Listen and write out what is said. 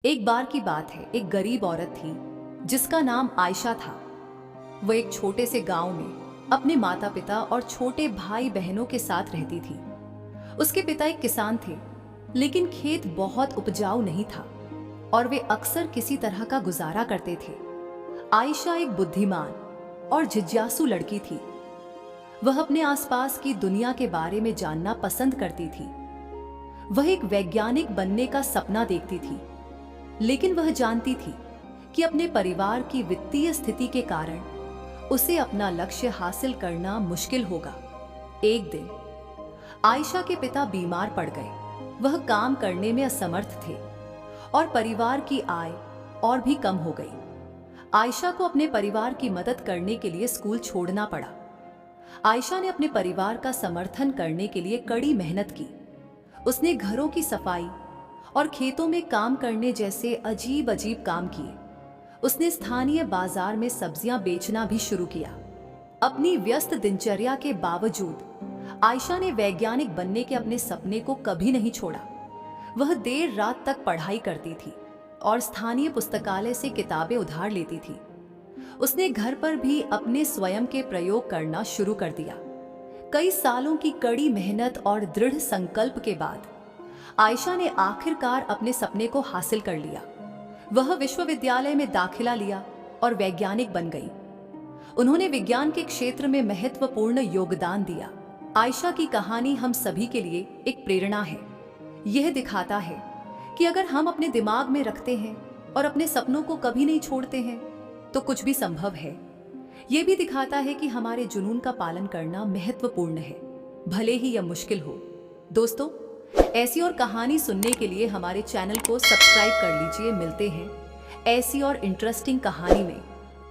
एक बार की बात है, एक गरीब औरत थी जिसका नाम आयशा था। वह एक छोटे से गांव में अपने माता पिता और छोटे भाई बहनों के साथ रहती थी। उसके पिता एक किसान थे, लेकिन खेत बहुत उपजाऊ नहीं था और वे अक्सर किसी तरह का गुजारा करते थे। आयशा एक बुद्धिमान और जिज्ञासु लड़की थी। वह अपने आसपास की दुनिया के बारे में जानना पसंद करती थी। वह एक वैज्ञानिक बनने का सपना देखती थी, लेकिन वह जानती थी कि अपने परिवार की वित्तीय स्थिति के कारण उसे अपना लक्ष्य हासिल करना मुश्किल होगा। एक दिन आयशा के पिता बीमार पड़ गए। वह काम करने में असमर्थ थे और परिवार की आय और भी कम हो गई। आयशा को अपने परिवार की मदद करने के लिए स्कूल छोड़ना पड़ा। आयशा ने अपने परिवार का समर्थन करने के लिए कड़ी मेहनत की। उसने घरों की सफाई और खेतों में काम करने जैसे अजीब अजीब काम किए। उसने स्थानीय बाजार में सब्जियां बेचना भी शुरू किया। अपनी व्यस्त दिनचर्या के बावजूद आयशा ने वैज्ञानिक बनने के अपने सपने को कभी नहीं छोड़ा। वह देर रात तक पढ़ाई करती थी और स्थानीय पुस्तकालय से किताबें उधार लेती थी। उसने घर पर भी अपने स्वयं के प्रयोग करना शुरू कर दिया। कई सालों की कड़ी मेहनत और दृढ़ संकल्प के बाद आयशा ने आखिरकार अपने सपने को हासिल कर लिया। वह विश्वविद्यालय में दाखिला लिया और वैज्ञानिक बन गई। उन्होंने विज्ञान के क्षेत्र में महत्वपूर्ण योगदान दिया। आयशा की कहानी हम सभी के लिए एक प्रेरणा है। यह दिखाता है कि अगर हम अपने दिमाग में रखते हैं और अपने सपनों को कभी नहीं छोड़ते हैं तो कुछ भी संभव है। यह भी दिखाता है कि हमारे जुनून का पालन करना महत्वपूर्ण है, भले ही यह मुश्किल हो। दोस्तों, ऐसी और कहानी सुनने के लिए हमारे चैनल को सब्सक्राइब कर लीजिए। मिलते हैं ऐसी और इंटरेस्टिंग कहानी में।